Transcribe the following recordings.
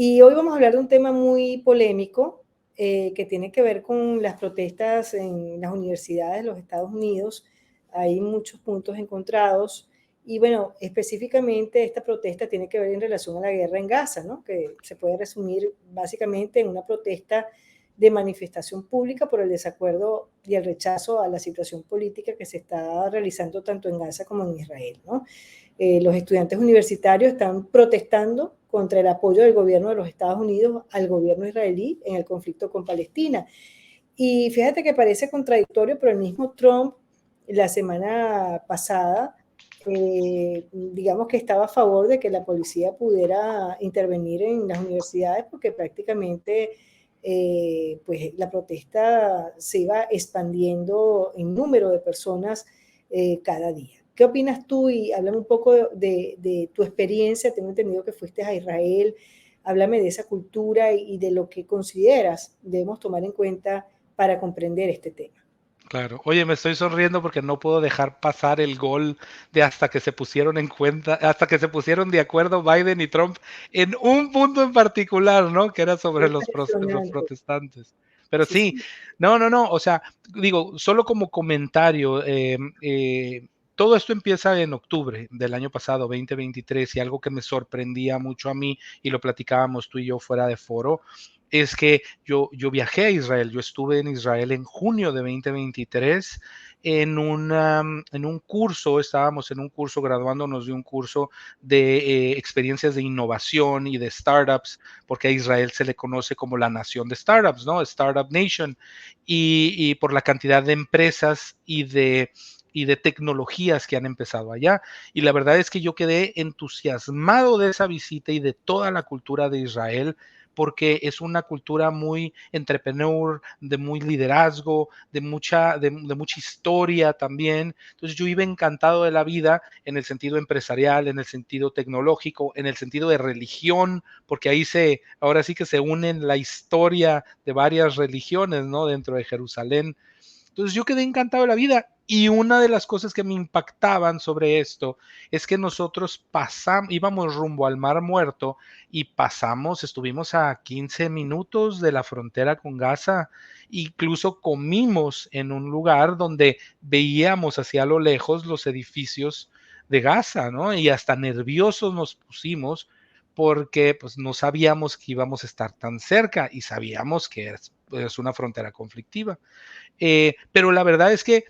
Y hoy vamos a hablar de un tema muy polémico que tiene que ver con las protestas en las universidades de los Estados Unidos. Hay muchos puntos encontrados y bueno, específicamente esta protesta tiene que ver en relación a la guerra en Gaza, ¿no? Que se puede resumir básicamente en una protesta de manifestación pública por el desacuerdo y el rechazo a la situación política que se está realizando tanto en Gaza como en Israel, ¿no? Los estudiantes universitarios están protestando contra el apoyo del gobierno de los Estados Unidos al gobierno israelí en el conflicto con Palestina. Y fíjate que parece contradictorio, pero el mismo Trump la semana pasada, digamos que estaba a favor de que la policía pudiera intervenir en las universidades porque prácticamente pues la protesta se iba expandiendo en número de personas cada día. ¿Qué opinas tú? Y háblame un poco de tu experiencia. Tengo entendido que fuiste a Israel. Háblame de esa cultura y de lo que consideras debemos tomar en cuenta para comprender este tema. Claro. Oye, me estoy sonriendo porque no puedo dejar pasar el gol de hasta que se pusieron en cuenta, hasta que se pusieron de acuerdo Biden y Trump en un punto en particular, ¿no? Que era sobre los Impresionante. protestantes. Pero Sí, sí, sí. no, o sea, digo, solo como comentario, todo esto empieza en octubre del año pasado, 2023, y algo que me sorprendía mucho a mí, y lo platicábamos tú y yo fuera de foro, es que yo viajé a Israel, yo estuve en Israel en junio de 2023 en un curso, estábamos en un curso, graduándonos de un curso de experiencias de innovación y de startups, porque a Israel se le conoce como la nación de startups, ¿no? Startup Nation, y por la cantidad de empresas y de tecnologías que han empezado allá. Y la verdad es que yo quedé entusiasmado de esa visita y de toda la cultura de Israel, porque es una cultura muy entrepreneur, de muy liderazgo, de mucha historia también. Entonces yo iba encantado de la vida en el sentido empresarial, en el sentido tecnológico, en el sentido de religión, porque ahora sí que se unen la historia de varias religiones, ¿no? Dentro de Jerusalén. Entonces yo quedé encantado de la vida, y una de las cosas que me impactaban sobre esto es que nosotros íbamos rumbo al Mar Muerto y estuvimos a 15 minutos de la frontera con Gaza, incluso comimos en un lugar donde veíamos hacia lo lejos los edificios de Gaza, ¿no? Y hasta nerviosos nos pusimos porque pues no sabíamos que íbamos a estar tan cerca y sabíamos que es una frontera conflictiva. Pero la verdad es que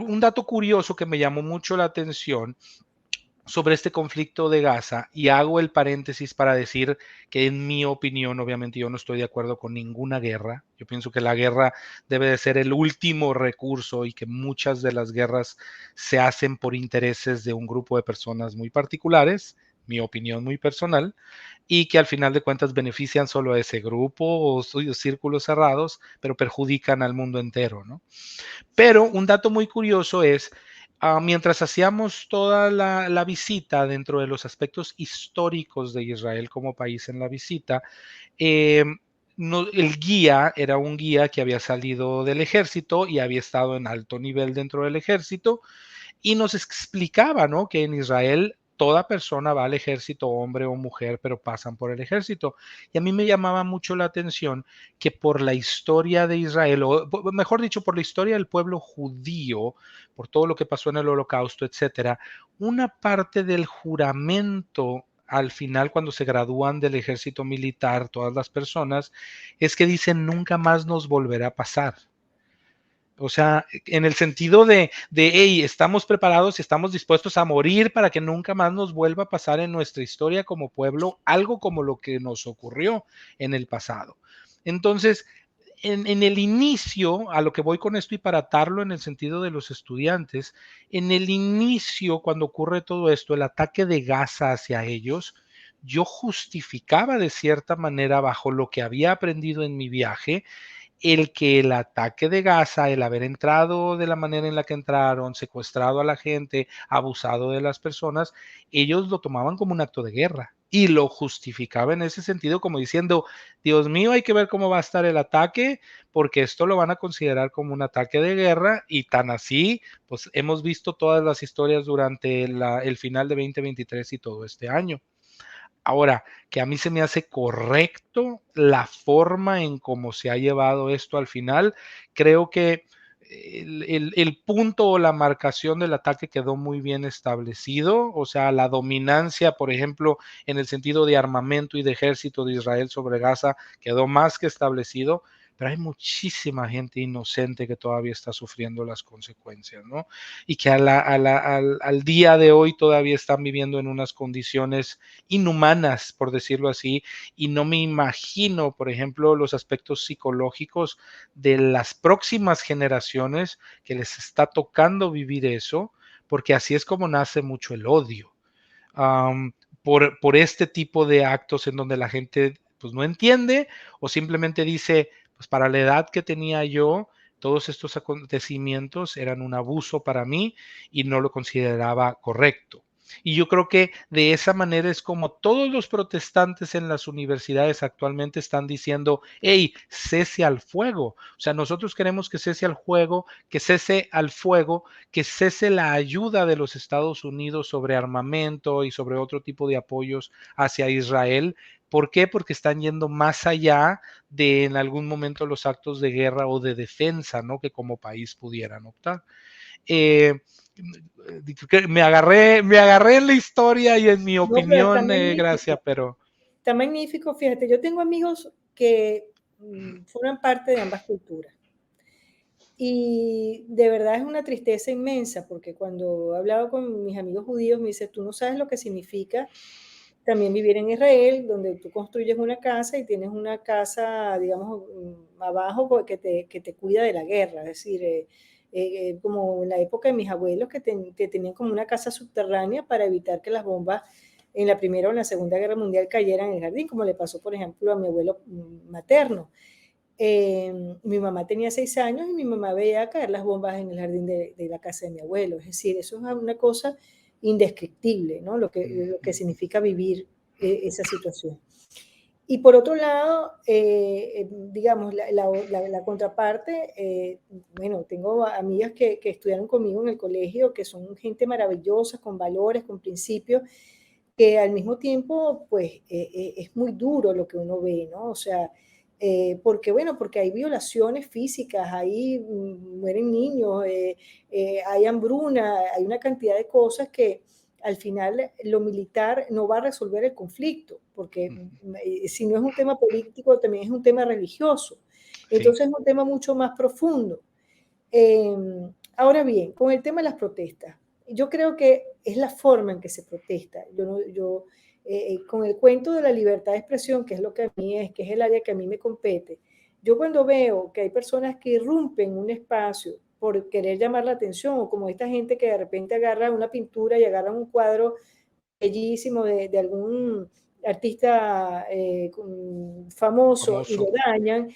un dato curioso que me llamó mucho la atención sobre este conflicto de Gaza, y hago el paréntesis para decir que en mi opinión, obviamente yo no estoy de acuerdo con ninguna guerra. Yo pienso que la guerra debe de ser el último recurso y que muchas de las guerras se hacen por intereses de un grupo de personas muy particulares, mi opinión muy personal, y que al final de cuentas benefician solo a ese grupo o sus círculos cerrados, pero perjudican al mundo entero, ¿no? Pero un dato muy curioso es, mientras hacíamos toda la visita dentro de los aspectos históricos de Israel como país en la visita, eh, no, el guía era un guía que había salido del ejército y había estado en alto nivel dentro del ejército, y nos explicaba, ¿no? Que en Israel toda persona va al ejército, hombre o mujer, pero pasan por el ejército. Y a mí me llamaba mucho la atención que por la historia de Israel, o mejor dicho, por la historia del pueblo judío, por todo lo que pasó en el Holocausto, etcétera, una parte del juramento al final, cuando se gradúan del ejército militar, todas las personas, es que dicen nunca más nos volverá a pasar. O sea, en el sentido hey, estamos preparados y estamos dispuestos a morir para que nunca más nos vuelva a pasar en nuestra historia como pueblo algo como lo que nos ocurrió en el pasado. Entonces, en el inicio, a lo que voy con esto y para atarlo en el sentido de los estudiantes, en el inicio, cuando ocurre todo esto, el ataque de Gaza hacia ellos, yo justificaba de cierta manera bajo lo que había aprendido en mi viaje, el que el ataque de Gaza, el haber entrado de la manera en la que entraron, secuestrado a la gente, abusado de las personas, ellos lo tomaban como un acto de guerra y lo justificaba en ese sentido como diciendo, Dios mío, hay que ver cómo va a estar el ataque, porque esto lo van a considerar como un ataque de guerra, y tan así, pues hemos visto todas las historias durante el final de 2023 y todo este año. Ahora, que a mí se me hace correcto la forma en cómo se ha llevado esto al final, creo que el punto o la marcación del ataque quedó muy bien establecido, o sea, la dominancia, por ejemplo, en el sentido de armamento y de ejército de Israel sobre Gaza quedó más que establecido, pero hay muchísima gente inocente que todavía está sufriendo las consecuencias, ¿no? Y que al día de hoy todavía están viviendo en unas condiciones inhumanas, por decirlo así, y no me imagino, por ejemplo, los aspectos psicológicos de las próximas generaciones que les está tocando vivir eso, porque así es como nace mucho el odio. Um, por este tipo de actos en donde la gente pues no entiende o simplemente dice, pues para la edad que tenía yo, todos estos acontecimientos eran un abuso para mí y no lo consideraba correcto. Y yo creo que de esa manera es como todos los protestantes en las universidades actualmente están diciendo, hey, cese al fuego. O sea, nosotros queremos que cese al fuego, que cese al fuego, que cese la ayuda de los Estados Unidos sobre armamento y sobre otro tipo de apoyos hacia Israel. ¿Por qué? Porque están yendo más allá de en algún momento los actos de guerra o de defensa, ¿no? Que como país pudieran optar. Eh, me agarré en la historia y en mi No, pero opinión, Gracia, pero... está magnífico, fíjate, yo tengo amigos que forman parte de ambas culturas. Y de verdad es una tristeza inmensa, porque cuando he hablado con mis amigos judíos, me dicen, tú no sabes lo que significa también vivir en Israel, donde tú construyes una casa y tienes una casa, digamos, abajo que te cuida de la guerra. Es decir, como en la época de mis abuelos que tenían como una casa subterránea para evitar que las bombas en la Primera o en la Segunda Guerra Mundial cayeran en el jardín, como le pasó, por ejemplo, a mi abuelo materno. Mi mamá tenía 6 años y mi mamá veía caer las bombas en el jardín de la casa de mi abuelo. Es decir, eso es una cosa indescriptible, ¿no? Lo que significa vivir esa situación. Y por otro lado, digamos, la contraparte, bueno, tengo amigas que estudiaron conmigo en el colegio, que son gente maravillosa, con valores, con principios, que al mismo tiempo, pues, es muy duro lo que uno ve, ¿no? O sea, porque, bueno, porque hay violaciones físicas, ahí mueren niños, hay hambruna, hay una cantidad de cosas que al final lo militar no va a resolver el conflicto, porque si no es un tema político, también es un tema religioso. Sí. Entonces es un tema mucho más profundo. Ahora bien, con el tema de las protestas, yo creo que es la forma en que se protesta. Con el cuento de la libertad de expresión, que es lo que a mí es, que es el área que a mí me compete, yo cuando veo que hay personas que irrumpen un espacio por querer llamar la atención, o como esta gente que de repente agarra una pintura y agarra un cuadro bellísimo de algún artista famoso y lo Famoso. dañan,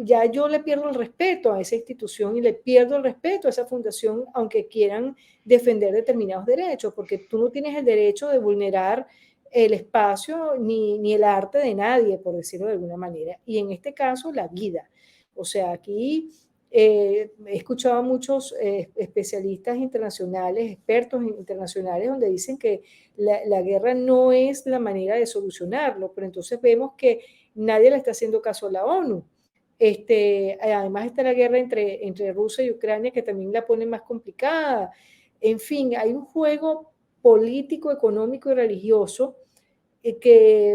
ya yo le pierdo el respeto a esa institución y le pierdo el respeto a esa fundación, aunque quieran defender determinados derechos, porque tú no tienes el derecho de vulnerar el espacio ni el arte de nadie, por decirlo de alguna manera. Y en este caso, la vida. O sea, aquí he escuchado a muchos especialistas internacionales, expertos internacionales, donde dicen que la guerra no es la manera de solucionarlo, pero entonces vemos que nadie le está haciendo caso a la ONU. Además está la guerra entre Rusia y Ucrania, que también la pone más complicada. En fin, hay un juego político, económico y religioso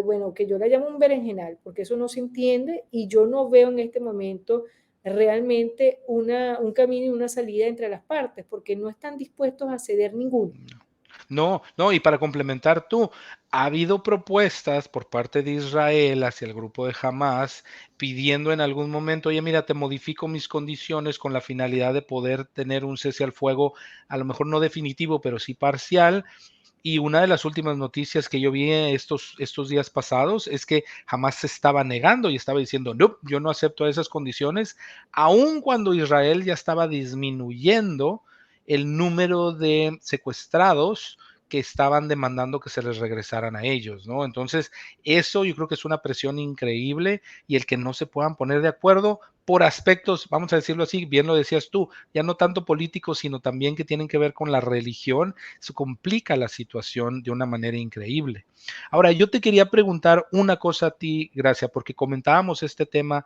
bueno, que yo la llamo un berenjenal, porque eso no se entiende y yo no veo en este momento realmente un camino y una salida entre las partes, porque no están dispuestos a ceder ninguno. No, no, y para complementar tú, ha habido propuestas por parte de Israel hacia el grupo de Hamas pidiendo en algún momento, oye, mira, te modifico mis condiciones con la finalidad de poder tener un cese al fuego, a lo mejor no definitivo, pero sí parcial. Y una de las últimas noticias que yo vi estos días pasados es que Hamas se estaba negando y estaba diciendo, no, yo no acepto esas condiciones, aun cuando Israel ya estaba disminuyendo el número de secuestrados que estaban demandando que se les regresaran a ellos, ¿no? Entonces, eso yo creo que es una presión increíble y el que no se puedan poner de acuerdo por aspectos, vamos a decirlo así, bien lo decías tú, ya no tanto políticos, sino también que tienen que ver con la religión, se complica la situación de una manera increíble. Ahora, yo te quería preguntar una cosa a ti, Gracia, porque comentábamos este tema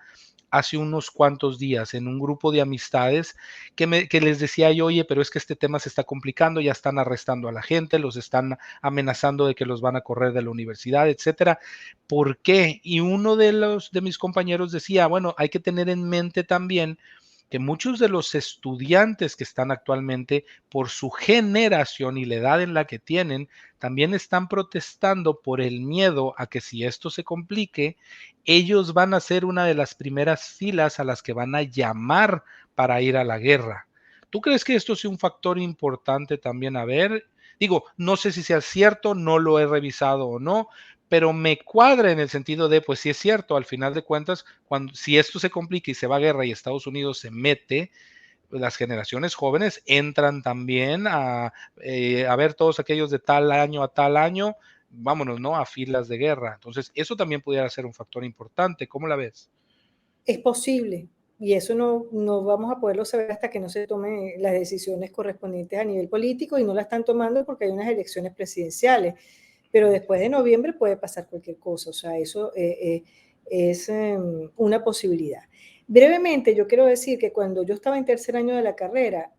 hace unos cuantos días en un grupo de amistades que les decía yo, oye, pero es que este tema se está complicando, ya están arrestando a la gente, los están amenazando de que los van a correr de la universidad, etcétera. ¿Por qué? Y uno de mis compañeros decía, bueno, hay que tener en mente también que muchos de los estudiantes que están actualmente, por su generación y la edad en la que tienen, también están protestando por el miedo a que si esto se complique, ellos van a ser una de las primeras filas a las que van a llamar para ir a la guerra. ¿Tú crees que esto sea un factor importante también a ver? Digo, no sé si sea cierto, no lo he revisado o no, pero me cuadra en el sentido de, pues sí es cierto, al final de cuentas, si esto se complica y se va a guerra y Estados Unidos se mete, las generaciones jóvenes entran también a ver todos aquellos de tal año a tal año, vámonos, ¿no? A filas de guerra. Entonces, eso también pudiera ser un factor importante. ¿Cómo la ves? Es posible, y eso no vamos a poderlo saber hasta que no se tomen las decisiones correspondientes a nivel político, y no la están tomando porque hay unas elecciones presidenciales, pero después de noviembre puede pasar cualquier cosa, o sea, eso es una posibilidad. Brevemente, yo quiero decir que cuando yo estaba en tercer año de la carrera,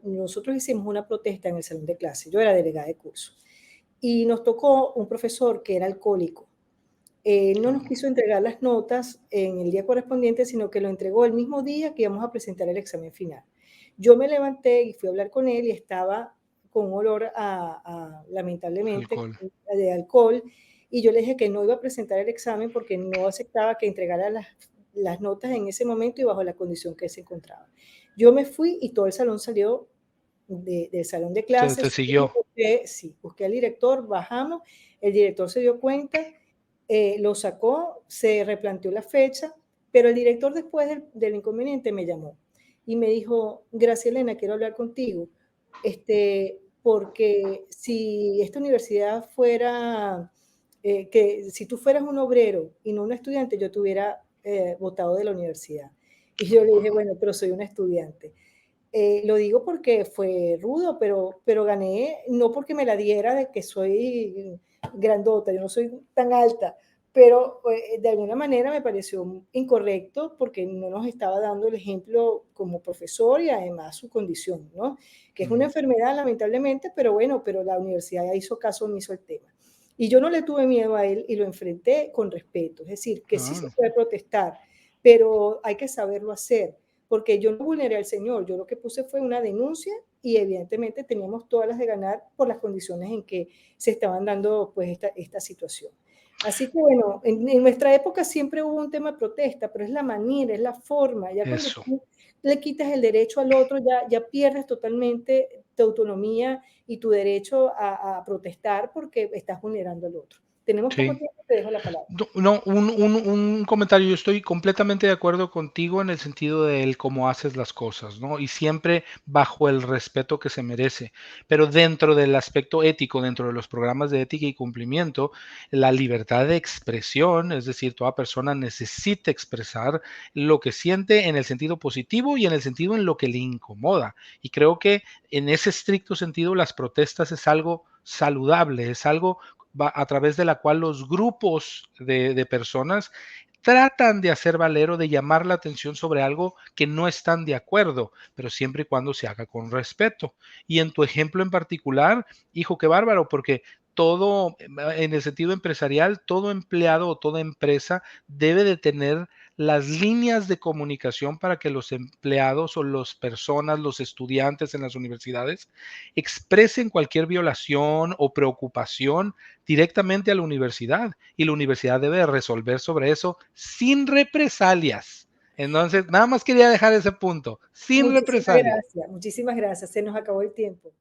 nosotros hicimos una protesta en el salón de clase, yo era delegada de curso, y nos tocó un profesor que era alcohólico. No nos quiso entregar las notas en el día correspondiente, sino que lo entregó el mismo día que íbamos a presentar el examen final. Yo me levanté y fui a hablar con él y estaba con un olor lamentablemente, Alcohol. de alcohol, y yo le dije que no iba a presentar el examen porque no aceptaba que entregara las notas en ese momento y bajo la condición que se encontraba. Yo me fui y todo el salón salió del salón de Se clases. siguió. Sí, busqué al director, bajamos, el director se dio cuenta, lo sacó, se replanteó la fecha, pero el director después del inconveniente me llamó y me dijo, Gracielena, quiero hablar contigo, porque si esta universidad fuera, que si tú fueras un obrero y no un estudiante, yo te hubiera votado de la universidad. Y yo le dije, bueno, pero soy un estudiante. Lo digo porque fue rudo, pero gané, no porque me la diera de que soy grandota, yo no soy tan alta, pero de alguna manera me pareció incorrecto porque no nos estaba dando el ejemplo como profesor y además su condición, ¿no? Que es una enfermedad lamentablemente, pero bueno, pero la universidad ya hizo caso omiso al tema. Y yo no le tuve miedo a él y lo enfrenté con respeto, es decir, que sí se Ah, puede protestar, pero hay que saberlo hacer porque yo no vulneré al Señor, yo lo que puse fue una denuncia y evidentemente teníamos todas las de ganar por las condiciones en que se estaban dando pues esta situación. Así que bueno, en nuestra época siempre hubo un tema de protesta, pero es la manera, es la forma, ya cuando eso. tú le quitas el derecho al otro, ya pierdes totalmente tu autonomía y tu derecho a protestar porque estás vulnerando al otro. Tenemos poco Sí. tiempo, te dejo la palabra. No, un comentario, yo estoy completamente de acuerdo contigo en el sentido de el cómo haces las cosas, ¿no? Y siempre bajo el respeto que se merece, pero dentro del aspecto ético, dentro de los programas de ética y cumplimiento, la libertad de expresión, es decir, toda persona necesita expresar lo que siente en el sentido positivo y en el sentido en lo que le incomoda. Y creo que en ese estricto sentido las protestas es algo saludable, es algo a través de la cual los grupos de personas tratan de hacer valer o de llamar la atención sobre algo que no están de acuerdo, pero siempre y cuando se haga con respeto. Y en tu ejemplo en particular, hijo, qué bárbaro, porque todo, en el sentido empresarial, todo empleado o toda empresa debe de tener las líneas de comunicación para que los empleados o las personas, los estudiantes en las universidades expresen cualquier violación o preocupación directamente a la universidad y la universidad debe resolver sobre eso sin represalias. Entonces, nada más quería dejar ese punto, sin represalias. Muchísimas gracias, se nos acabó el tiempo.